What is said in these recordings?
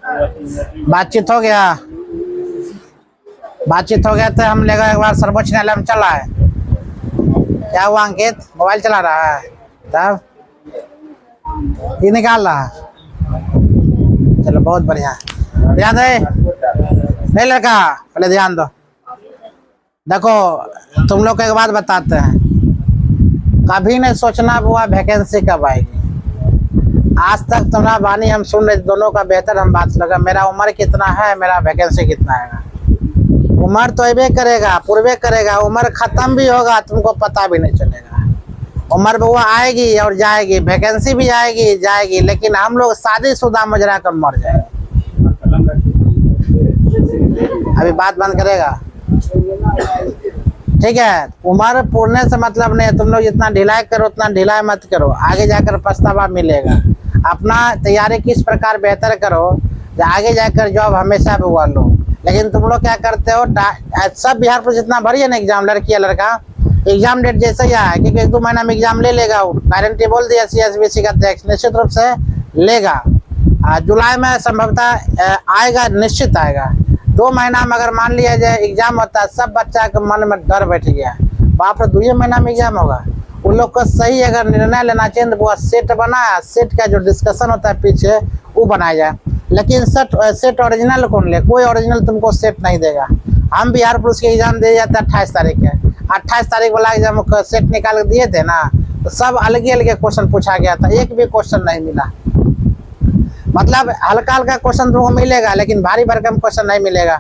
बातचीत हो गया, बातचीत हो गया तो हम लेगा एक बार सर्वोच्च न्यायालय में चला है। क्या हुआ अंकित, मोबाइल चला रहा है तब ये निकाल रहा है। चलो बहुत बढ़िया, ध्यान दे नहीं लड़का, पहले ध्यान दो। देखो तुम लोग को एक बात बताते हैं, कभी नहीं सोचना बुआ वैकेंसी कब आएगी। आज तक तुम्हारा बानी हम सुन रहे, दोनों का बेहतर हम बात लगा। मेरा उम्र कितना है, मेरा वैकेंसी कितना है। उम्र तो अबे करेगा, पूर्वे करेगा, उम्र खत्म भी होगा तुमको पता भी नहीं चलेगा। उम्र बुआ आएगी और जाएगी, वैकेंसी भी आएगी जाएगी, लेकिन हम लोग शादीशुदा मुजरा कर मर जाएंगे। अभी बात बंद करेगा, ठीक है। उम्र पूरने से मतलब नहीं है, तुम लोग जितना ढिलाई करो उतना ढिलाई मत करो, आगे जाकर पछतावा मिलेगा। अपना तैयारी किस प्रकार बेहतर करो, आगे जाकर जॉब हमेशा बुआ लो। लेकिन तुम लोग क्या करते हो, सब बिहार पुलिस जितना भरी है ना एग्जाम, लड़की या लड़का, एग्जाम डेट जैसे ही आया क्योंकि 1-2 महीना में एग्जाम ले लेगा। गारंटी बोल दिया CSBC का अध्यक्ष निश्चित रूप से लेगा। जुलाई में संभवतः आएगा, निश्चित आएगा। 2 महीना में अगर मान लिया जाए एग्जाम होता है, सब बच्चा के मन में डर बैठ गया, बाप रे 2 महीना में एग्जाम होगा। उन लोग को सही अगर निर्णय लेना चाहिए तो वो सेट बनाया, सेट का जो डिस्कशन होता है पीछे वो बनाया जाए। लेकिन सेट ओरिजिनल कौन ले, कोई ओरिजिनल तुमको सेट नहीं देगा। हम बिहार पुलिस के एग्जाम दे जाते 28 तारीख के, 28 तारीख वाला एग्जाम सेट निकाल के दिए थे ना, तो सब अलग अलग क्वेश्चन पूछा गया था, एक भी क्वेश्चन नहीं मिला। मतलब हल्का हल्का क्वेश्चन तुमको मिलेगा लेकिन भारी भरकम क्वेश्चन नहीं मिलेगा।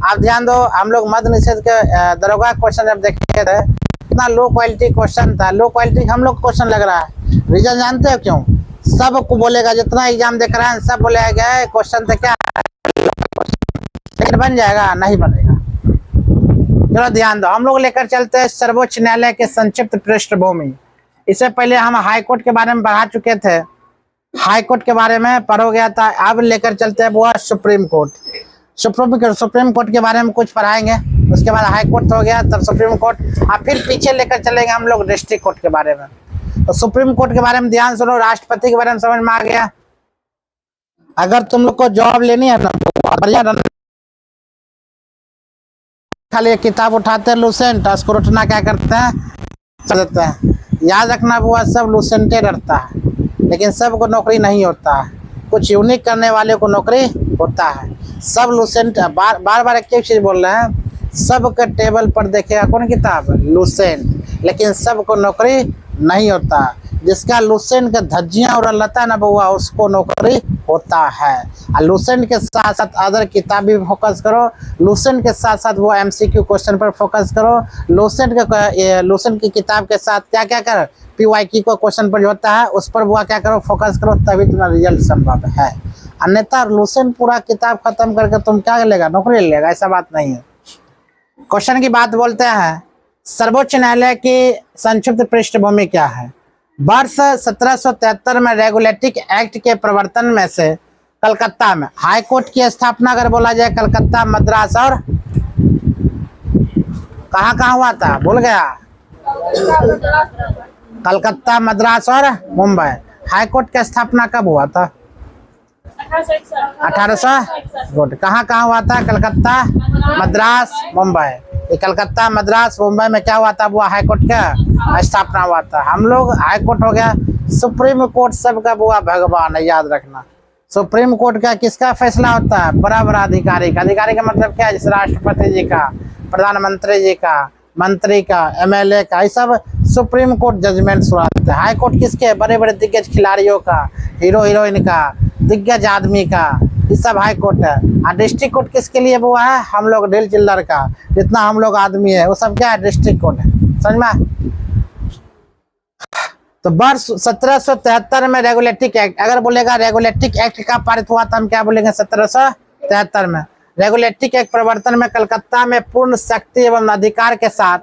आप ध्यान दो, हम लोग मद्य निषेध के दरोगा क्वेश्चन जब देखे थे, इतना लो क्वालिटी क्वेश्चन था, लो क्वालिटी हम लोग क्वेश्चन लग रहा है। रीजन जानते हो क्यों? सबको बोलेगा, जितना एग्जाम देख रहा है सब बोलेगा क्वेश्चन तो क्या, लेकिन बन जाएगा नहीं बनेगा। चलो ध्यान दो, हम लोग लेकर चलते हैं सर्वोच्च न्यायालय के संक्षिप्त पृष्ठभूमि। इससे पहले हम हाई कोर्ट के बारे में पढ़ा चुके थे, हाई कोर्ट के बारे में पढ़ हो गया था। अब लेकर चलते हैं वो सुप्रीम कोर्ट। सुप्रीम कोर्ट के बारे में कुछ पढ़ाएंगे, उसके बाद हाई कोर्ट हो गया, तब सुप्रीम कोर्ट, और फिर पीछे लेकर चलेंगे हम लोग डिस्ट्रिक्ट कोर्ट के बारे में। तो सुप्रीम कोर्ट के बारे में ध्यान सुनो, राष्ट्रपति के बारे में समझ में आ गया। अगर तुम लोग को जॉब लेनी है ना, बढ़िया खाली एक किताब उठाते हैं लूसेंट, उसको रटना क्या करते हैं, याद रखना वो सब लूसेंटे रटता है, लेकिन सबको नौकरी नहीं होता है, कुछ यूनिक करने वाले को नौकरी होता है। सब लूसेंट बार बार एक चीज बोल रहे हैं, सबके टेबल पर देखेगा कौन किताब, लूसेंट, लेकिन सबको नौकरी नहीं होता। जिसका लूसेंट का धज्जियां उड़ा लेता है ना बउआ, उसको नौकरी होता है। और लूसेंट के साथ साथ अदर किताब भी फोकस करो, लूसेंट के साथ साथ वो MCQ क्वेश्चन पर फोकस करो, लूसेंट की किताब के साथ क्या क्या कर, PYQ को क्वेश्चन पर जो होता है उस पर वो क्या करो, फोकस करो, तभी तुम्हारा रिजल्ट संभव है। अन्यथा लूसेंट पूरा किताब खत्म करके तुम क्या लेगा, नौकरी लेगा, ऐसा बात नहीं है। क्वेश्चन की बात बोलते हैं, सर्वोच्च न्यायालय की संक्षिप्त पृष्ठभूमि क्या है। वर्ष 1773 में रेगुलेटिंग एक्ट के प्रवर्तन में से कलकत्ता में हाई कोर्ट की स्थापना अगर बोला जाए, कलकत्ता, मद्रास और कहाँ हुआ था, भूल गया, कलकत्ता, मद्रास और मुंबई। हाई कोर्ट की स्थापना कब हुआ था? 1800। गुड। कहाँ हुआ था? कलकत्ता, मद्रास, मुंबई। ये कलकत्ता, मद्रास, मुंबई में क्या हुआ था? वो हाई कोर्ट का स्थापना हुआ था। हम लोग हाई कोर्ट हो गया, सुप्रीम कोर्ट सबका बुआ भगवान है, याद रखना। सुप्रीम कोर्ट का किसका फैसला होता है? बड़ा अधिकारी का। अधिकारी का मतलब क्या है? जैसे राष्ट्रपति जी का, प्रधानमंत्री जी का, मंत्री का, MLA का, ये सब सुप्रीम कोर्ट जजमेंट सुनाते हैं। हाई कोर्ट किसके? बड़े बड़े दिग्गज खिलाड़ियों का, हीरो हीरोइन का, दिग्गज आदमी का, ये सब हाई कोर्ट है। और डिस्ट्रिक्ट कोर्ट किसके लिए वो है? हम लोग ढील चिल्लर का, जितना हम लोग आदमी है वो सब क्या है? डिस्ट्रिक्ट कोर्ट है। समझ में? तो वर्ष 1773 में रेगुलेटिंग एक्ट, अगर बोलेगा रेगुलेटिंग एक्ट का पारित हुआ था, हम क्या बोलेंगे? 1773 में। रेगुलेटिंग एक्ट प्रवर्तन में कलकत्ता में पूर्ण शक्ति एवं अधिकार के साथ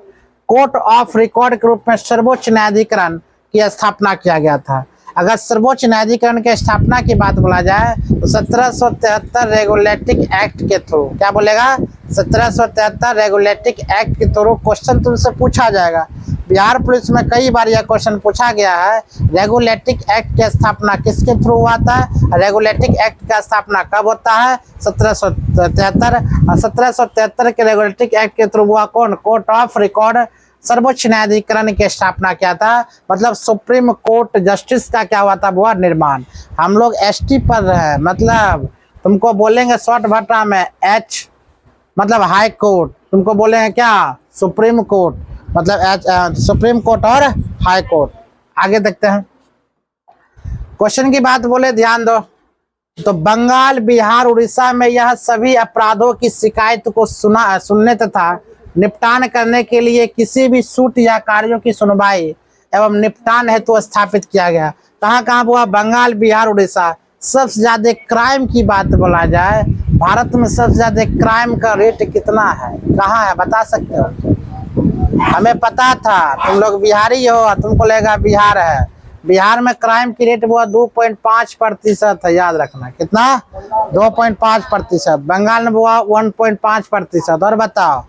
कोर्ट ऑफ रिकॉर्ड के रूप में सर्वोच्च न्यायाधिकरण की स्थापना किया गया था। अगर सर्वोच्च न्यायाधिकरण की स्थापना की बात बोला जाए तो 1773 रेगुलेटिंग एक्ट के थ्रू, क्या बोलेगा? 1773 रेगुलेटिंग एक्ट के थ्रू क्वेश्चन तुमसे पूछा जाएगा बिहार पुलिस में कई बार यह क्वेश्चन पूछा गया है, रेगुलेटिंग एक्ट की स्थापना किसके थ्रू हुआ था? रेगुलेटिंग एक्ट का स्थापना कब होता है? 1773। और 1773 के रेगुलेटिंग एक्ट के थ्रू हुआ कौन? कोर्ट ऑफ रिकॉर्ड, सर्वोच्च न्यायाधिकरण की स्थापना क्या था? मतलब सुप्रीम कोर्ट जस्टिस का क्या हुआ था? वो निर्माण। हम लोग एसटी पढ़ रहे हैं, मतलब तुमको बोलेंगे शॉर्ट भाषा में एच मतलब हाई कोर्ट, तुमको बोलेंगे क्या? सुप्रीम कोर्ट, मतलब सुप्रीम कोर्ट और हाई कोर्ट। आगे देखते हैं क्वेश्चन की बात बोले, ध्यान दो। तो बंगाल, बिहार, उड़ीसा में यह सभी अपराधों की शिकायत को सुनने तथा निपटान करने के लिए किसी भी सूट या कार्यों की सुनवाई एवं निपटान हेतु स्थापित किया गया। कहाँ कहाँ हुआ? बंगाल, बिहार, उड़ीसा। सबसे ज्यादा क्राइम की बात बोला जाए, भारत में सबसे ज्यादा क्राइम का रेट कितना है? कहाँ है बता सकते हो? हमें पता था, तुम लोग बिहारी हो, तुमको लगेगा बिहार है। बिहार में क्राइम की रेट वो 2.5% है, याद रखना। कितना? 2.5%। बंगाल में वो 1.5%। और बताओ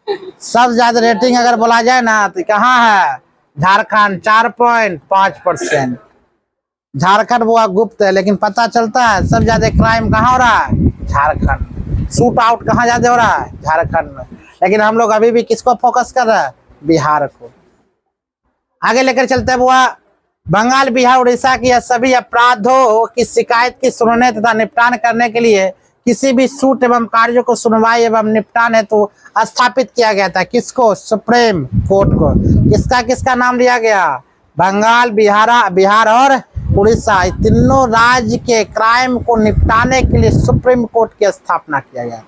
सबसे ज्यादा रेटिंग अगर बोला जाए ना तो कहाँ है? झारखंड 4.5%। झारखंड वो गुप्त है, लेकिन पता चलता है सब ज्यादा क्राइम कहाँ हो रहा है? झारखंड। शूट आउट कहाँ ज्यादा हो रहा है? झारखंड में। लेकिन हम लोग अभी भी किसको फोकस कर रहे हैं? बिहार को। आगे लेकर चलते हैं बुआ। बंगाल, बिहार, उड़ीसा की यह सभी अपराधों की शिकायत की सुनने तथा निपटान करने के लिए किसी भी सूट एवं कार्यों को सुनवाई एवं निपटान हेतु स्थापित किया गया था। किसको? सुप्रीम कोर्ट को। किसका किसका नाम लिया गया? बंगाल, बिहार और उड़ीसा, तीनों राज्य के क्राइम को निपटाने के लिए सुप्रीम कोर्ट की स्थापना किया गया था।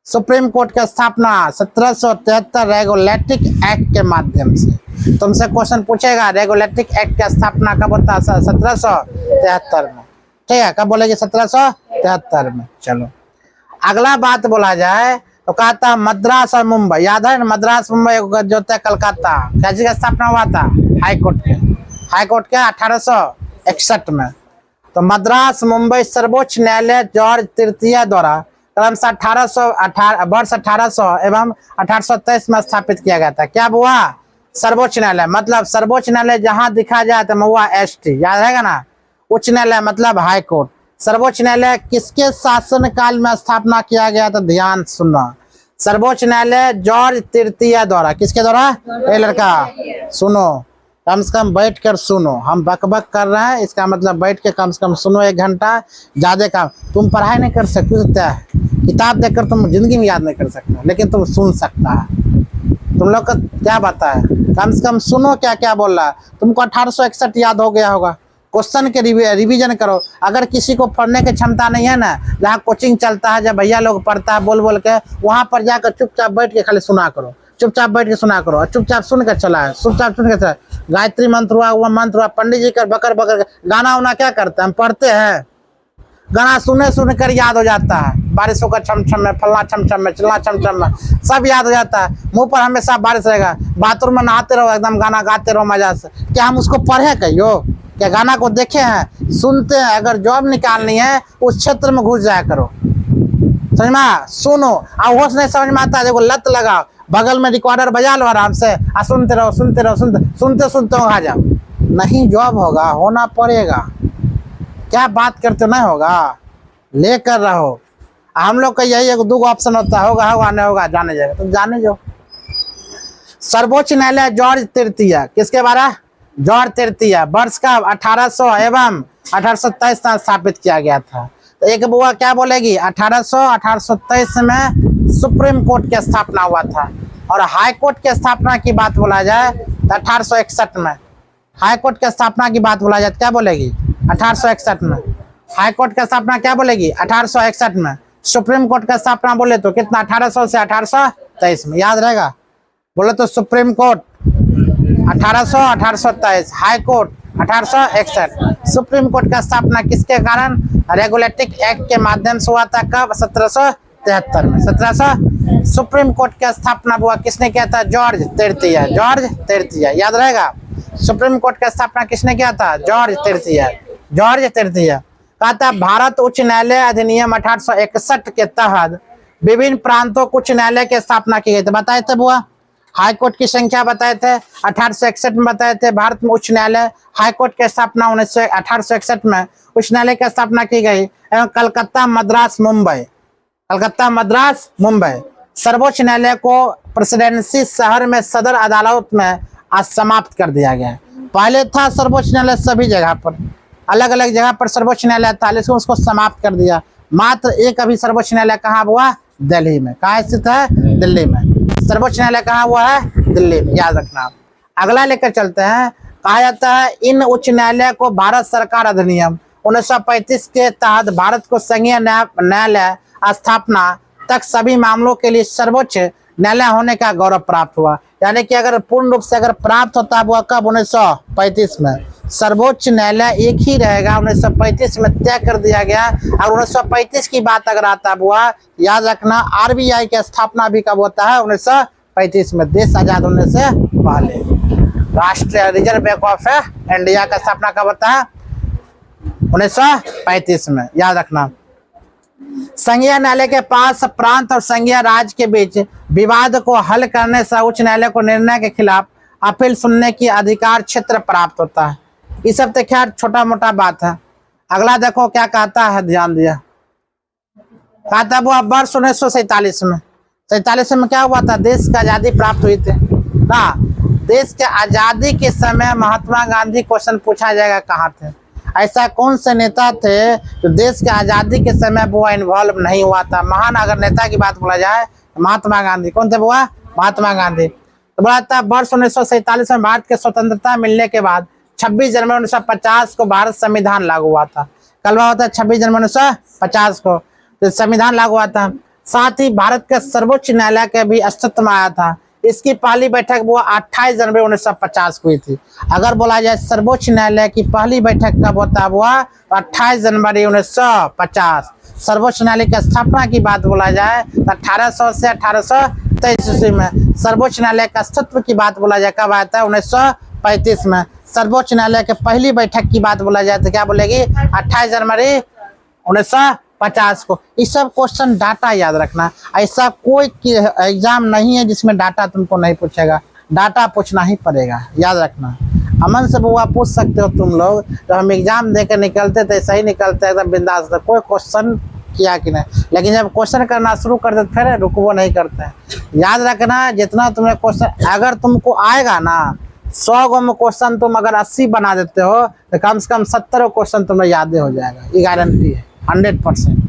सुप्रीम कोर्ट की स्थापना 1773 रेगुलेटिंग एक्ट के माध्यम से। तुमसे क्वेश्चन पूछेगा रेगुलेटिंग एक्ट की स्थापना कब होता है? 1773 में। ठीक है, कब बोलेगी? 1773 में। चलो अगला बात बोला जाए तो कहता मद्रास और मुंबई, याद है ना? मद्रास, मुंबई जो था कलकत्ता, कैसे का स्थापना हुआ था? हाईकोर्ट के। हाईकोर्ट के 1861 में। तो मद्रास, मुंबई सर्वोच्च न्यायालय जॉर्ज तृतीय द्वारा क्रमशः 1800 एवं 1823 में स्थापित किया गया था। क्या हुआ? सर्वोच्च न्यायालय। मतलब सर्वोच्च न्यायालय जहां दिखा जाए तो हुआ एसटी, याद रहेगा ना? उच्च न्यायालय मतलब हाई कोर्ट। सर्वोच्च न्यायालय किसके शासन काल में स्थापना किया गया? तो ध्यान सुनना, सर्वोच्च न्यायालय जॉर्ज तृतीय द्वारा। किसके द्वारा? ए लड़का सुनो, कम से कम बैठ कर सुनो। हम बकबक कर रहे हैं, इसका मतलब बैठ के कम से कम सुनो 1 घंटा। ज्यादा काम तुम पढ़ाई नहीं कर सकते है, किताब देखकर तुम जिंदगी में याद नहीं कर सकते, लेकिन तुम सुन सकता है। तुम लोग का क्या बात है? कम से कम सुनो क्या क्या बोल रहा है। तुमको 1861 याद हो गया होगा। क्वेश्चन के रिवीजन करो। अगर किसी को पढ़ने की क्षमता नहीं है ना, जहाँ कोचिंग चलता है, जब भैया लोग पढ़ता है बोल बोल के, वहां पर जाकर चुपचाप बैठ के खाली सुना करो। चुपचाप बैठ के सुना करो और चुपचाप सुन कर चला है। चुपचाप सुन कर गायत्री मंत्र हुआ, वह मंत्र हुआ, पंडित जी कर बकर बकर। गाना उना क्या करते हैं? हम पढ़ते हैं, गाना सुने सुन कर याद हो जाता है। बारिशों का छम छम में, फलना छम छम में, चलना छम छम में, सब याद हो जाता है। मुंह पर हमेशा बारिश रहेगा, बाथरूम में नहाते रहो, एकदम गाना गाते रहो मजा से। क्या हम उसको पढ़े कहियो? क्या गाना को देखे हैं? सुनते हैं। अगर जॉब निकालनी है उस क्षेत्र में घुस जाया करो, समझ में? सुनो और होश नहीं समझ में आता है, देखो लत लगाओ, बगल में रिकॉर्डर बजा लो आराम से, सुनते रहो सुनते रहो, सुनते सुनते आ जाओ। नहीं जॉब होगा, होना पड़ेगा। क्या बात करते? नहीं होगा, लेकर रहो। हम लोग का यही 2 ऑप्शन होता है, होगा होगा नहीं होगा, जाने जाएगा तो जाने जाओ। सर्वोच्च न्यायालय जॉर्ज तृतीय, किसके बारे? जॉर्ज तृतीय, वर्ष का 1800 एवं 1823 में स्थापित किया गया था। तो एक बुआ क्या बोलेगी? 1823 में सुप्रीम कोर्ट की स्थापना हुआ था। और हाई कोर्ट की स्थापना की बात बोला जाए तो 1861 में। हाई कोर्ट की स्थापना की बात बोला जाए तो क्या बोलेगी? 1861 में। हाई कोर्ट की स्थापना क्या बोलेगी? 1861 में। सुप्रीम कोर्ट का स्थापना बोले तो कितना? 1800 से 1823 में। याद रहेगा? बोले तो supreme court 1800 1823, high court 1861। Supreme court का स्थापना किसके कारण? रेगुलेटिंग एक्ट के माध्यम से हुआ था। कब? 1773 में। 1700 सुप्रीम कोर्ट की स्थापना हुआ किसने किया था? जॉर्ज तृतीय। जॉर्ज तृतीय, याद रहेगा? सुप्रीम कोर्ट की स्थापना किसने किया था? जॉर्ज तृतीय। जॉर्ज तृतीय। कहा था भारत उच्च न्यायालय अधिनियम 1861 के तहत विभिन्न प्रांतों उच्च न्यायालय की स्थापना की गई थी। बताए थे बुआ? हाई कोर्ट की संख्या बताए थे 1861 में बताए थे। भारत में उच्च न्यायालय हाई कोर्ट की स्थापना 1861 में उच्च न्यायालय की स्थापना की गई एवं कलकत्ता मद्रास मुंबई सर्वोच्च न्यायालय को प्रेसिडेंसी शहर में सदर अदालत में आज समाप्त कर दिया गया। पहले था सर्वोच्च न्यायालय सभी जगह पर, अलग अलग जगह पर सर्वोच्च न्यायालय था, लेकिन उसको समाप्त कर दिया। मात्र एक अभी सर्वोच्च न्यायालय कहाँ हुआ? दिल्ली में। कहाँ स्थित है? दिल्ली में। सर्वोच्च न्यायालय कहाँ हुआ है? दिल्ली में, याद रखना। अगला लेकर चलते हैं। कहा जाता है इन उच्च न्यायालय को भारत सरकार अधिनियम 1935 के तहत भारत को संघीय न्यायालय स्थापना तक सभी मामलों के लिए सर्वोच्च न्यायालय होने का गौरव प्राप्त हुआ। यानी कि अगर पूर्ण रूप से अगर प्राप्त होता हुआ कब? 1935 में। सर्वोच्च न्यायालय एक ही रहेगा, 1935 में तय कर दिया गया। और 1935 की बात अगर आता हुआ, याद रखना आरबीआई की स्थापना भी कब होता है? 1935 में, देश आजाद होने से पहले। राष्ट्रीय रिजर्व बैंक ऑफ इंडिया का स्थापना कब होता है? 1935 में, याद रखना। संघीय न्यायालय के पास प्रांत और संघीय राज्य के बीच विवाद को हल करने से उच्च न्यायालय को निर्णय के खिलाफ अपील सुनने की अधिकार क्षेत्र प्राप्त होता है। ये सब तो खैर छोटा मोटा बात है। अगला देखो क्या कहता है, ध्यान दिया। कहता है वो वर्ष 1947 में, 47 में क्या हुआ था? देश की आजादी प्राप्त हुई थी ना। देश के आजादी के समय महात्मा गांधी क्वेश्चन पूछा जाएगा कहाँ थे? ऐसा कौन से नेता थे जो देश के आजादी के समय वो इन्वॉल्व नहीं हुआ था? महान अगर नेता की बात बोला जाए तो महात्मा गांधी। कौन थे वो? महात्मा गांधी। तो बोला था वर्ष 1947 में भारत के स्वतंत्रता मिलने के बाद 26 जनवरी 1950 को भारत संविधान लागू हुआ था। कल हुआ था 26 जनवरी 1950 को तो संविधान लागू हुआ था। साथ ही भारत के सर्वोच्च न्यायालय के भी अस्तित्व में आया था। इसकी पहली बैठक वो 28 जनवरी 1950 को हुई थी। अगर बोला जाए सर्वोच्च न्यायालय की पहली बैठक कब होता हुआ? 28 जनवरी 1950। सर्वोच्च न्यायालय की स्थापना की बात बोला जाए तो 1800 से 1823 ईस्वी में। सर्वोच्च न्यायालय का अस्तित्व की बात बोला जाए कब आया था? 1935 में। सर्वोच्च न्यायालय की पहली बैठक की बात बोला जाए तो क्या बोलेगी? 28 जनवरी 1950 को। ये सब क्वेश्चन डाटा याद रखना। ऐसा कोई एग्जाम नहीं है जिसमें डाटा तुमको नहीं पूछेगा, डाटा पूछना ही पड़ेगा, याद रखना। अमन से बुआ पूछ सकते हो तुम लोग, जब हम एग्जाम देकर निकलते थे सही निकलते एकदम बिंदास, कोई क्वेश्चन किया कि नहीं। लेकिन जब क्वेश्चन करना शुरू कर देते फिर रुकवो नहीं करते हैं। याद रखना जितना तुम्हें क्वेश्चन अगर तुमको आएगा ना, 100 गो में क्वेश्चन तुम अगर 80 बना देते हो तो कम से कम 70 क्वेश्चन तुम्हें याद हो जाएगा। ये गारंटी है 100%।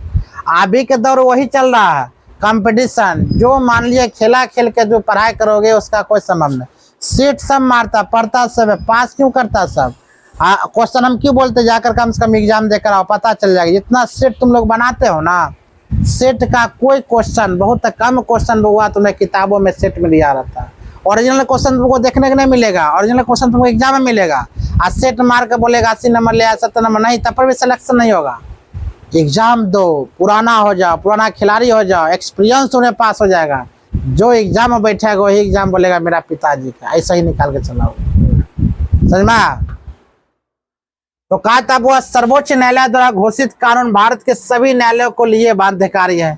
अभी के दौर वही चल रहा है, कंपटीशन। जो मान लिया खेला खेल के जो पढ़ाई करोगे उसका कोई संभव नहीं। सीट सब मारता, पढ़ता सब है, पास क्यों करता सब? क्वेश्चन हम क्यों बोलते? जाकर कम से कम एग्जाम देकर आओ, पता चल जाएगा। जितना सेट तुम लोग बनाते हो ना, सेट का कोई क्वेश्चन, बहुत कम क्वेश्चन हुआ तुम्हें किताबों में सेट में दिया रहता है। ओरिजिनल क्वेश्चन तुमको देखने को नहीं मिलेगा, ओरिजिनल क्वेश्चन तुमको एग्जाम में मिलेगा। आज सेट मार के बोलेगा 80 नंबर ले आया, 70 नंबर नहीं, तब पर भी सिलेक्शन नहीं होगा। एग्जाम दो, पुराना हो जाओ, पुराना खिलाड़ी हो जाओ, एक्सपीरियंस तुम्हें पास हो जाएगा। जो एग्जाम में बैठेगा वही एग्जाम बोलेगा मेरा पिताजी का, ऐसा ही निकाल के चलाओ, समझ में। तो कहा था वो सर्वोच्च न्यायालय द्वारा घोषित कानून भारत के सभी न्यायालयों को लिए बाध्यकारी है।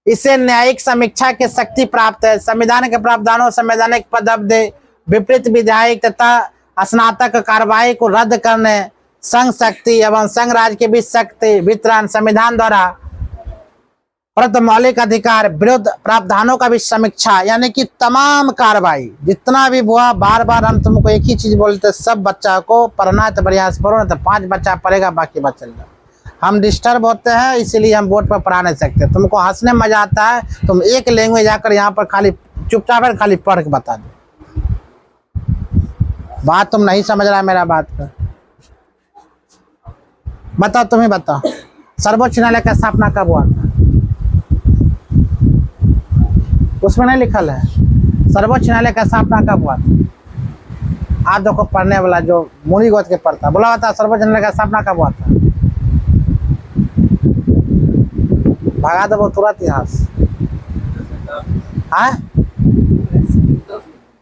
इसे न्यायिक समीक्षा की शक्ति प्राप्त है। संविधान के प्रावधानों, संवैधानिक पदव्य, विपरीत विधायिक तथा स्नातक कार्रवाई को रद्द करने, संघ शक्ति एवं संघ राज्य के बीच शक्ति वितरण, संविधान द्वारा प्रदत्त मौलिक अधिकार, विरुद्ध प्रावधानों का भी समीक्षा, यानी कि तमाम कार्रवाई जितना भी हुआ। बार बार हम तुमको एक ही चीज बोलते, सब बच्चा को पढ़ना है तो बढ़िया से पढ़ो, ना तो 5 बच्चा पढ़ेगा बाकी बच्चा चल जाए। हम डिस्टर्ब होते हैं इसीलिए हम बोर्ड पर पढ़ा नहीं सकते। तुमको हंसने मजा आता है, तुम एक लैंग्वेज आकर यहाँ पर खाली चुपचाप है, खाली पढ़ के बता दो। बात तुम नहीं समझ रहा मेरा बात का, बताओ तुम्हें बताओ। सर्वोच्च न्यायालय का स्थापना कब हुआ था? उसमें नहीं लिखल है सर्वोच्च न्यायालय का स्थापना कब हुआ था। आप देखो पढ़ने वाला जो मुड़ी गोद के पढ़ता, बोला हुआ था सर्वोच्च न्यायालय का स्थापना कब हुआ था। भगा दो तुरंत यहाँ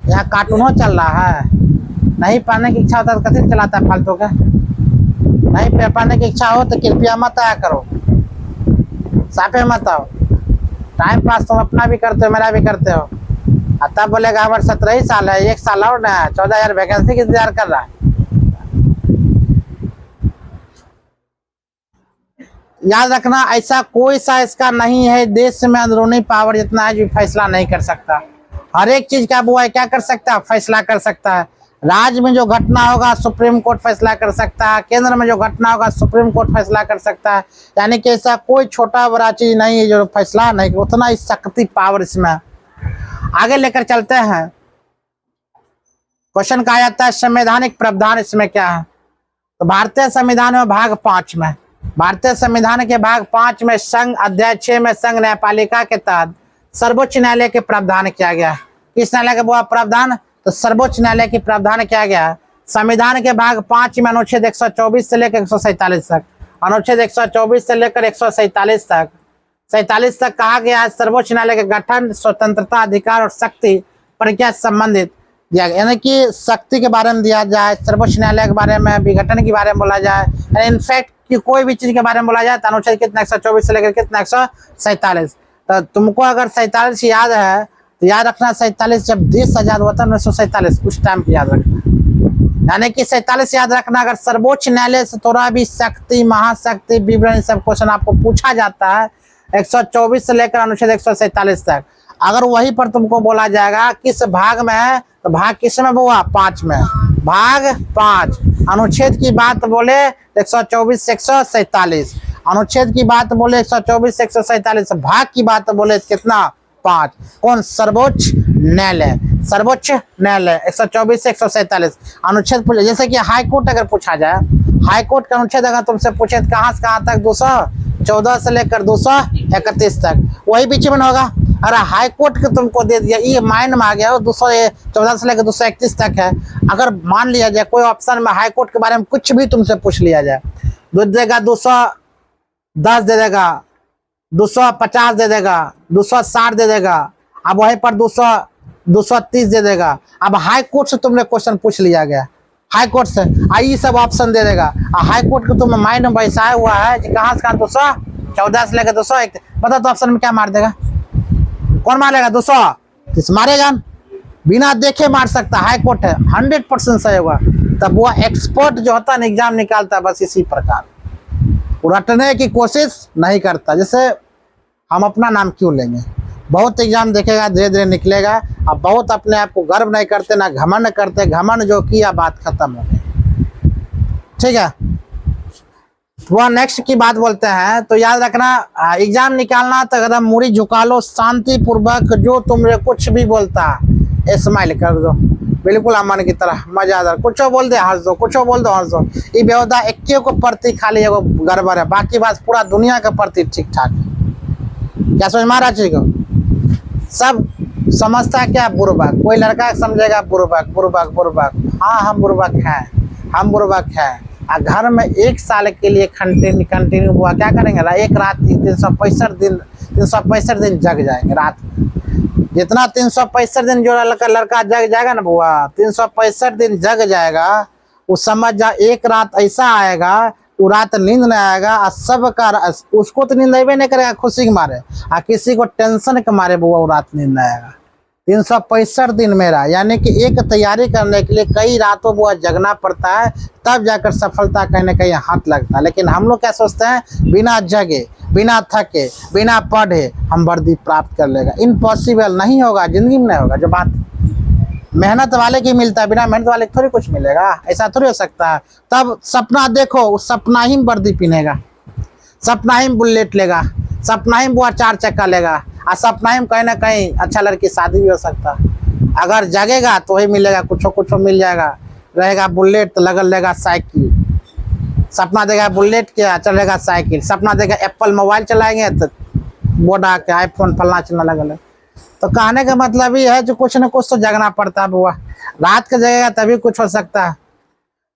यहाँ कार्टूनों चल रहा है। नहीं पढ़ने की इच्छा होता तो कथी चलाता है फालतू का। नहीं पढ़ने की इच्छा हो तो कृपया मत आया करो, साफे मत आओ। टाइम पास तुम अपना भी करते हो, मेरा भी करते हो। तब बोलेगा हमारे 17 ही साल है, 1 साल और ना 14,000 वैकेंसी की इंतजार कर रहा है। याद रखना ऐसा कोई सा इसका नहीं है देश में अंदरूनी पावर जितना है जो फैसला नहीं कर सकता। हर एक चीज का वो है क्या कर सकता है, फैसला कर सकता है। राज्य में जो घटना होगा सुप्रीम कोर्ट फैसला कर सकता है, केंद्र में जो घटना होगा सुप्रीम कोर्ट फैसला कर सकता है। यानी कि ऐसा कोई छोटा बड़ा चीज नहीं है जो फैसला नहीं, उतना ही शक्ति पावर इसमें। आगे लेकर चलते हैं। क्वेश्चन कहा जाता है संवैधानिक प्रावधान इसमें क्या है। तो भारतीय संविधान में भाग 5 में, भारतीय संविधान के भाग 5 में संघ अध्याय 6 में संघ न्यायपालिका के तहत सर्वोच्च न्यायालय के प्रावधान किया गया। किस न्यायालय का वो प्रावधान, तो सर्वोच्च न्यायालय के प्रावधान किया गया। संविधान के भाग 5 में अनुच्छेद 124 से लेकर 147 तक, अनुच्छेद 124 से लेकर 147 तक 47 तक कहा गया है सर्वोच्च न्यायालय के गठन, स्वतंत्रता, अधिकार और शक्ति प्रक्रिया से संबंधित दिया गया। यानी कि शक्ति के बारे में दिया जाए, सर्वोच्च न्यायालय के बारे में, विघटन के बारे में बोला जाए, इनफैक्ट कि कोई भी चीज के बारे में बोला जाए तो अनुच्छेद कितना 124 से लेकर कितना 147। तो तुमको अगर 47 याद है तो याद रखना 47 जब देश आजाद हुआ था 1947 उस टाइम पे याद रखना। यानी कि 47 याद रखना। अगर सर्वोच्च न्यायालय से थोड़ा भी शक्ति, महाशक्ति, विवरण सब क्वेश्चन आपको पूछा जाता है 124 से लेकर अनुच्छेद 147 तक, अगर वहीं पर तुमको बोला जाएगा किस भाग में है तो भाग किस में हुआ, 5 में। भाग 5 अनुच्छेद की बात बोले 124 से 147, अनुच्छेद की बात बोले 124 से 147, भाग की बात बोले कितना 5। कौन, सर्वोच्च न्यायालय, सर्वोच्च न्यायालय 124 से 147 अनुच्छेद पूछे। जैसे कि हाई कोर्ट अगर पूछा जाए, हाई कोर्ट का अनुच्छेद अगर तुमसे पूछे तो कहाँ से कहाँ तक, 214 से लेकर 231 तक, वही बीच में होगा। अरे हाई कोर्ट के तुमको दे दिया, ये माइंड में आ गया 214 से लेकर 231 तक है। अगर मान लिया जाए कोई ऑप्शन में हाई कोर्ट के बारे में कुछ भी तुमसे पूछ लिया जाए, दे देगा 210 दे देगा, 250 दे देगा, 260 दे देगा, अब वहीं पर 230 दे देगा। अब हाई कोर्ट से तुमने क्वेश्चन पूछ लिया गया, हाई कोर्ट से आई सब ऑप्शन दे देगा। हाई कोर्ट को तुम माइंड में बैसाया हुआ है कि कहाँ से कहाँ 214 से लेकर 201, बता तो ऑप्शन में क्या मार देगा, कौन मारेगा, 230 मारेगा, बिना देखे मार सकता। हाई कोर्ट है, 100% सही होगा। तब वो एक्सपर्ट जो होता है एग्जाम निकालता है बस इसी प्रकार, रटने की कोशिश नहीं करता। जैसे हम अपना नाम क्यों लेंगे, बहुत एग्जाम देखेगा, धीरे धीरे निकलेगा। अब बहुत अपने आप को गर्व नहीं करते, ना घमंड करते, घमंड जो किया बात खत्म हो गई। ठीक है, वह नेक्स्ट की बात बोलते हैं। तो याद रखना एग्जाम निकालना तो एकदम मुड़ी झुका लो, शांति पूर्वक, जो तुमरे कुछ भी बोलता स्माइल कर दो, बिल्कुल अमन की तरह मजादार, कुछ बोल दे हंस दो, कुछ बोल दो हंस दो। ये व्यवधा एक को प्रति खाली एगो गड़बड़ है, बाकी बात पूरा दुनिया के प्रति ठीक ठाक है। क्या समझ मारा चीज को, सब समझता है क्या, बुर्बक। कोई लड़का समझेगा बुर्बक, बुर्बक, बुर्बक, हाँ हम बुर्बक हैं, हम बुर्बक हैं। घर में 1 साल के लिए कंटिन्यू हुआ, क्या करेंगे, एक रात 365 दिन जग जाएंगे रात में। जितना 365 दिन जो लड़का जग जाएगा ना बुआ, 365 दिन जग जाएगा, उस समझ जा एक रात ऐसा आएगा वो रात नींद नहीं आएगा। और सबका उसको तो नींद नहीं करेगा खुशी के मारे, और किसी को टेंशन के मारे बुआ वो रात नींद नहीं आएगा। 365 दिन मेरा, यानी कि एक तैयारी करने के लिए कई रातों बुआ जगना पड़ता है, तब जाकर सफलता कहीं ना कहीं हाथ लगता है। लेकिन हम लोग क्या सोचते हैं, बिना जगे, बिना थके, बिना पढ़े हम वर्दी प्राप्त कर लेगा। इम्पॉसिबल, नहीं होगा, जिंदगी में नहीं होगा। जो बात मेहनत वाले की मिलता है, बिना मेहनत वाले थोड़ी कुछ मिलेगा, ऐसा थोड़ी हो सकता है। तब सपना देखो, उस सपना ही वर्दी पहनेगा, सपना ही बुलेट लेगा, सपना ही बुआ 4 चक्का लेगा, और सपना ही कहीं ना कहीं अच्छा लड़की शादी भी हो सकता है। अगर जगेगा तो वही मिलेगा, कुछ मिल जाएगा। रहेगा बुलेट तो लगल रहेगा साइकिल, सपना देगा बुलेट के चलेगा साइकिल, सपना देगा एप्पल मोबाइल चलाएंगे तो बोर्ड आके आईफोन फलना चलना लगल। तो कहने का मतलब ये है जो कुछ न कुछ तो जगना पड़ता है बुआ, रात के जगेगा तभी कुछ हो सकता है।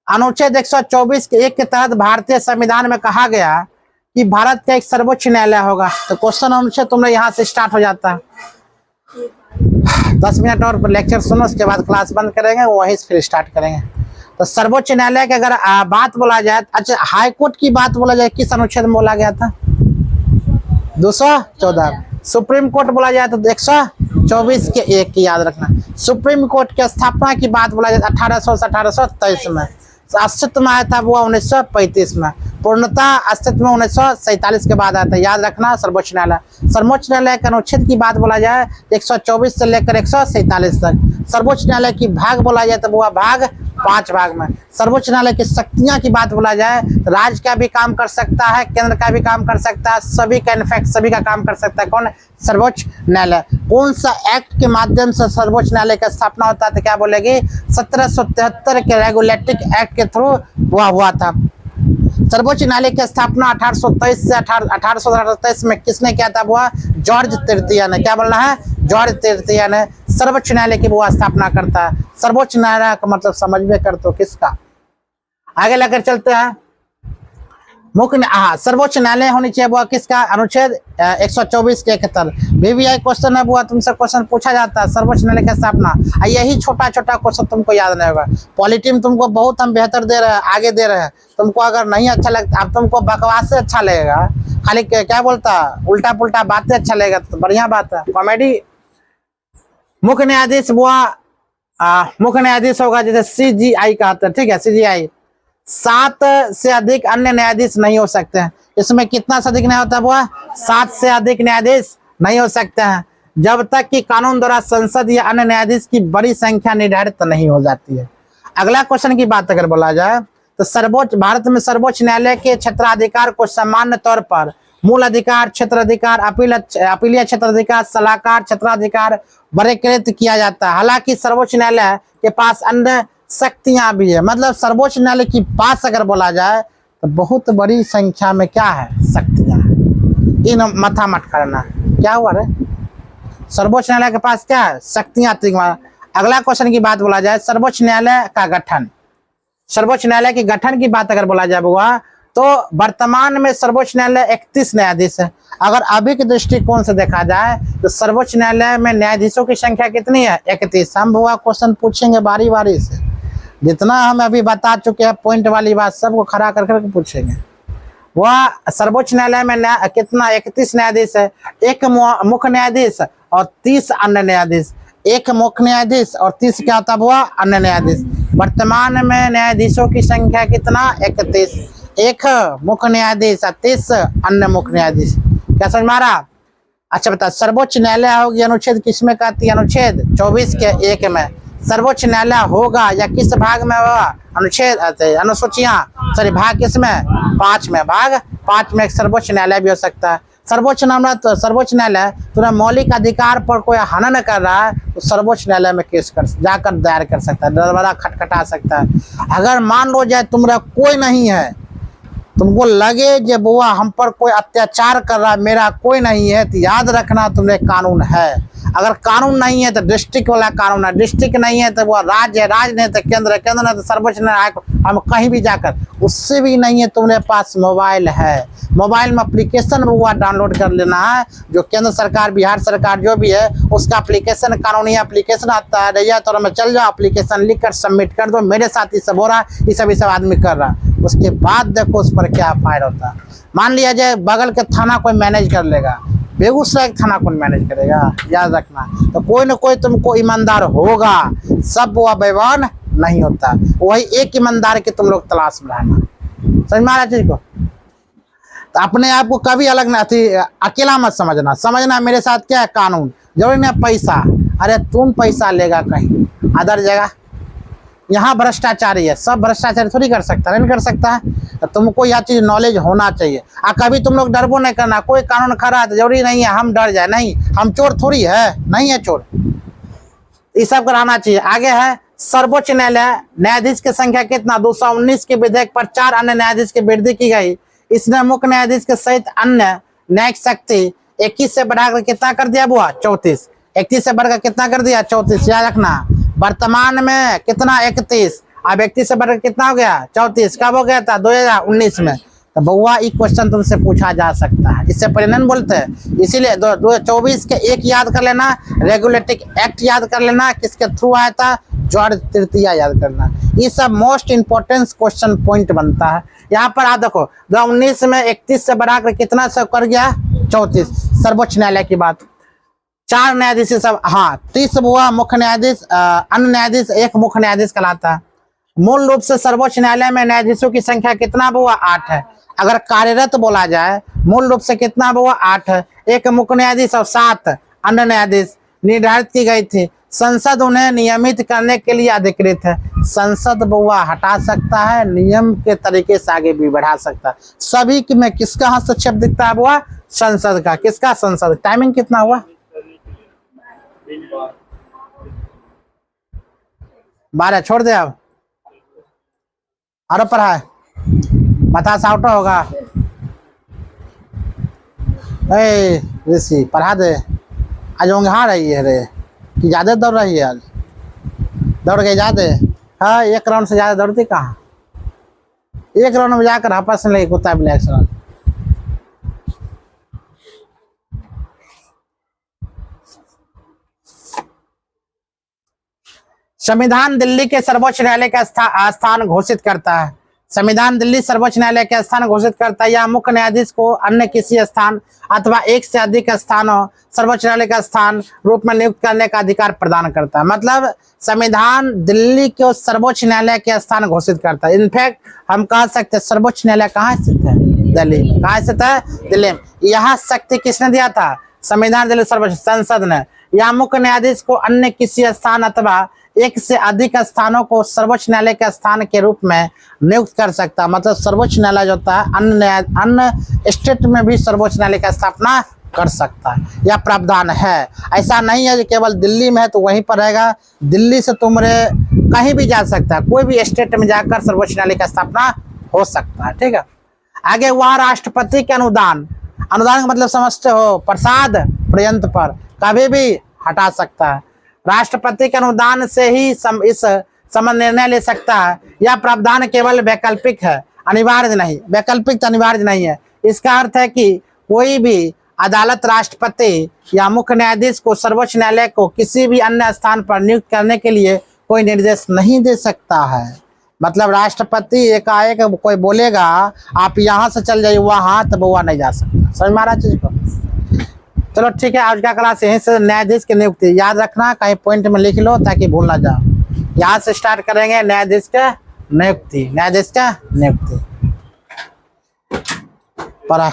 अनुच्छेद 124 के 1 के तहत भारतीय संविधान में कहा गया कि भारत का एक सर्वोच्च न्यायालय होगा। तो क्वेश्चन अनुच्छेद तुमने यहाँ से स्टार्ट हो जाता है। 10 मिनट और लेक्चर सुनो, उसके बाद क्लास बंद करेंगे, वहीं से फिर स्टार्ट करेंगे। तो सर्वोच्च न्यायालय की अगर बात बोला जाए, अच्छा हाई कोर्ट की बात बोला जाए, किस अनुच्छेद में बोला गया था, 214। सुप्रीम कोर्ट बोला जाए तो 100 24 के 1 की याद रखना। सुप्रीम कोर्ट की स्थापना की बात बोला जाए 1800 से 1823 में, अस्तित्व में आया था वो 1935 में, पूर्णतः अस्तित्व में 1947 के बाद आया था, याद रखना। सर्वोच्च न्यायालय के अनुच्छेद की बात बोला जाए 124 से लेकर 147 तक। सर्वोच्च न्यायालय की भाग बोला जाए तो वो भाग 5 भाग में। सर्वोच्च न्यायालय की शक्तियां की बात बोला जाए तो राज्य का भी काम कर सकता है, केंद्र का भी काम कर सकता है, सभी का इनफैक्ट सभी का काम कर सकता है। कौन? सर्वोच्च न्यायालय। कौन सा एक्ट के माध्यम से सर्वोच्च न्यायालय की स्थापना होता है तो क्या बोलेगी? 1773 के रेगुलेटिंग एक्ट के थ्रू वह हुआ था। सर्वोच्च न्यायालय की स्थापना 1823 में किसने किया था? वो जॉर्ज तृतीय ने। क्या बोलना है? जॉर्ज तृतीय ने सर्वोच्च न्यायालय की वो स्थापना करता है। सर्वोच्च न्यायालय का मतलब समझ में कर तो किसका। आगे लेकर चलते हैं। सर्वोच्च न्यायालय होनी चाहिए वो किसका? अनुच्छेद 124 के 71। VVI क्वेश्चन है वो, तुमसे क्वेश्चन पूछा जाता है सर्वोच्च न्यायालय की स्थापना। यही छोटा छोटा क्वेश्चन तुमको याद नहीं होगा। पॉलिटी में तुमको बहुत हम बेहतर दे रहे हैं, आगे दे रहे हैं। तुमको अगर नहीं अच्छा लगता, अब तुमको बकवास से अच्छा लगेगा, खाली क्या बोलता उल्टा पुल्टा बातें अच्छा लगेगा तो बढ़िया बात है। कॉमेडी। मुख्य न्यायाधीश वो मुख्य न्यायाधीश होगा जैसे CGI कहते हैं, ठीक है, CGI। 7 से अधिक अन्य न्यायाधीश नहीं हो सकते हैं। इसमें कितना से अधिक नहीं होता? वो 7 से अधिक न्यायाधीश नहीं हो सकते हैं जब तक कि कानून द्वारा संसद या अन्य न्यायाधीश की बड़ी संख्या निर्धारित नहीं हो जाती है। अगला क्वेश्चन की बात अगर बोला जाए तो भारत में सर्वोच्च न्यायालय के क्षेत्राधिकार को सामान्य तौर पर मूल अधिकार, क्षेत्राधिकार, अपीलीय क्षेत्राधिकार, सलाहकार क्षेत्राधिकार वर्गीकृत किया जाता है। हालांकि सर्वोच्च न्यायालय के पास अन्य शक्तियां भी है। मतलब सर्वोच्च न्यायालय की पास अगर बोला जाए तो बहुत बड़ी संख्या में क्या है? शक्तियां। इन मथा मत करना क्या हुआ रे? सर्वोच्च न्यायालय के पास क्या है? शक्तियां। अगला क्वेश्चन की बात बोला जाए सर्वोच्च न्यायालय का गठन। सर्वोच्च न्यायालय के गठन की बात अगर बोला जाए हुआ तो वर्तमान में सर्वोच्च न्यायालय 31 न्यायाधीश है। अगर अभी के दृष्टिकोण से देखा जाए तो सर्वोच्च न्यायालय में न्यायाधीशों की संख्या कितनी है? 31। हम हुआ क्वेश्चन पूछेंगे बारी बारी से, जितना हम अभी बता चुके हैं पॉइंट वाली बात सबको खड़ा कर करके पूछेंगे। वह सर्वोच्च न्यायालय में कितना? 31 न्यायाधीश है। एक मुख्य न्यायाधीश और 30 अन्य न्यायाधीश। एक मुख्य न्यायाधीश और 30 क्या होता हुआ? अन्य न्यायाधीश। वर्तमान में न्यायाधीशों की संख्या कितना? 31। एक मुख्य न्यायाधीश और 30 अन्य मुख्य न्यायाधीश। क्या समझ में आ रहा? अच्छा बता, सर्वोच्च न्यायालय होगी अनुच्छेद किसमें कहती है? अनुच्छेद 24 के 1 में। सर्वोच्च न्यायालय होगा या किस भाग में होगा? अनुच्छेद अनुसूचियां सॉरी भाग किसमें? 5 में। भाग 5 में एक सर्वोच्च न्यायालय भी हो सकता है। सर्वोच्च न्यायालय तुम्हें मौलिक अधिकार पर कोई हनन कर रहा है तो सर्वोच्च न्यायालय में केस जाकर दायर कर सकता है, दरवाजा खटखटा सकता है। अगर मान लो जाए तुम्हारा कोई नहीं है, तुमको लगे जे बुआ हम पर कोई अत्याचार कर रहा है, मेरा कोई नहीं है, तो याद रखना तुम्हें कानून है। अगर कानून नहीं है तो डिस्ट्रिक्ट वाला कानून है, डिस्ट्रिक्ट नहीं है तो वो राज्य है, राज्य नहीं तो केंद्र, केंद्र नहीं तो सर्वोच्च न्यायालय। हम कहीं भी जाकर, उससे भी नहीं है तुम्हारे पास मोबाइल है, मोबाइल में एप्लीकेशन हुआ डाउनलोड कर लेना है, जो केंद्र सरकार बिहार सरकार जो भी है उसका एप्लीकेशन, कानूनी एप्लीकेशन आता है, रैया तो में चल जाओ, एप्लीकेशन लिख कर सबमिट कर दो। मेरे साथ ये सब हो रहा है, ये सब आदमी कर रहा है। उसके बाद देखो उस पर क्या फायर होता है। मान लिया जाए बगल के थाना कोई मैनेज कर लेगा, बेगूसराय थाना कौन मैनेज करेगा? याद रखना। तो कोई ना कोई तुमको ईमानदार होगा, सब वो बेईमान नहीं होता। वही एक ईमानदार की तुम लोग तलाश में रहना। समझ में आ रहा चीज को? तो अपने आप को कभी अलग ना अकेला मत समझना मेरे साथ क्या है? कानून। जरूरी नहीं पैसा, अरे तुम पैसा लेगा कहीं अदर जगह, यहाँ भ्रष्टाचारी है, सब भ्रष्टाचारी थोड़ी कर सकता है, नहीं कर सकता है। तुमको यह चीज नॉलेज होना चाहिए। कभी तुम लोग डरबो नहीं करना, कोई कानून खड़ा है तो जरूरी नहीं है हम डर जाए, नहीं, हम चोर थोड़ी है, नहीं है चोर, ये सब कराना चाहिए। आगे है सर्वोच्च न्यायालय, न्यायाधीश की संख्या कितना? 219 के विधेयक पर 4 अन्य न्यायाधीश की वृद्धि की गई। इसने मुख्य न्यायाधीश के सहित अन्य न्यायिक शक्ति 21 से बढ़ाकर कितना कर दिया बुआ? 34। 31 से बढ़कर कितना कर दिया? 34। याद रखना। वर्तमान में कितना? 31। अब 31 से बढ़कर कितना हो गया? 34। कब हो गया था? 2019 में। तो बउआ ये क्वेश्चन तुमसे पूछा जा सकता है, इससे पहले नहीं बोलते, इसीलिए 2024 के 1 याद कर लेना, रेगुलेटिंग एक्ट याद कर लेना, किसके थ्रू आया था? जॉर्ज तृतीय याद करना। ये सब मोस्ट इंपॉर्टेंट क्वेश्चन पॉइंट बनता है। यहाँ पर आप देखो 2019 में 31 से बढ़ाकर कितना सब कर गया? 34। सर्वोच्च न्यायालय की बात। 4 न्यायाधीश सब, हाँ 30 हुआ मुख्य न्यायाधीश, अन्य न्यायाधीश 1 मुख्य न्यायाधीश कहलाता है। मूल रूप से सर्वोच्च न्यायालय में न्यायाधीशों की संख्या कितना हुआ? 8 है। अगर कार्यरत बोला जाए मूल रूप से कितना हुआ? 8 है। 1 मुख्य न्यायाधीश और 7 अन्य न्यायाधीश निर्धारित की गई थी। संसद उन्हें नियमित करने के लिए अधिकृत है। संसद बुआ हटा सकता है, नियम के तरीके से आगे भी बढ़ा सकता है। सभी में किसका हस्तक्षेप दिखता है बुआ? संसद का। किसका? संसद। टाइमिंग कितना हुआ? 12। छोड़ दे अब और पढ़ा है बतास आउट होगा। ए ऋषि पढ़ा दे। आज हाँ रही है रे कि ज्यादा दौड़ रही है? आज दौड़ गई ज्यादा? हाँ 1 राउंड से ज्यादा दौड़ती कहाँ? 1 राउंड में जाकर आपस में लगे कुत्ता ब्लैक सर। संविधान दिल्ली के सर्वोच्च न्यायालय का स्थान घोषित करता है। संविधान दिल्ली सर्वोच्च न्यायालय के स्थान घोषित करता है। या मुख्य न्यायाधीश को अन्य किसी स्थान अथवा 1 से अधिक स्थानों सर्वोच्च न्यायालय का स्थान रूप में नियुक्त करने का अधिकार प्रदान करता है। मतलब संविधान दिल्ली के सर्वोच्च न्यायालय के स्थान घोषित करता है। इनफैक्ट हम कह सकते हैं सर्वोच्च न्यायालय कहाँ स्थित है? दिल्ली में। कहाँ स्थित है? दिल्ली में। यहाँ शक्ति किसने दिया था? संविधान दिल्ली सर्वोच्च संसद ने। या मुख्य न्यायाधीश को अन्य किसी स्थान अथवा 1 से अधिक स्थानों को सर्वोच्च न्यायालय के स्थान के रूप में नियुक्त कर सकता है। मतलब सर्वोच्च न्यायालय जो होता है अन्य स्टेट में भी सर्वोच्च न्यायालय का स्थापना कर सकता है। यह प्रावधान है। ऐसा नहीं है कि केवल दिल्ली में है तो वहीं पर रहेगा। दिल्ली से तुमरे कहीं भी जा सकता है, कोई भी स्टेट में जाकर सर्वोच्च न्यायालय का स्थापना हो सकता है। ठीक है। आगे वह राष्ट्रपति के अनुदान का मतलब समझते हो? प्रसाद पर्यंत पर कभी भी हटा सकता है। राष्ट्रपति के अनुदान से ही इस संबंध निर्णय ले सकता है। यह प्रावधान केवल वैकल्पिक है, अनिवार्य नहीं। वैकल्पिक तो अनिवार्य नहीं है। इसका अर्थ है कि कोई भी अदालत राष्ट्रपति या मुख्य न्यायाधीश को सर्वोच्च न्यायालय को किसी भी अन्य स्थान पर नियुक्त करने के लिए कोई निर्देश नहीं दे सकता है। मतलब राष्ट्रपति एकाएक कोई बोलेगा आप यहाँ से चल जाइए वहाँ, तो वो नहीं जा सकता। समझ में आ रहा चीज को? चलो ठीक है, आज का क्लास यहीं से न्यायाधीश की नियुक्ति याद रखना, कहीं पॉइंट में लिख लो ताकि भूल ना जाओ। यहाँ से स्टार्ट करेंगे न्यायाधीश का नियुक्ति। न्यायाधीश का नियुक्ति पढ़ा।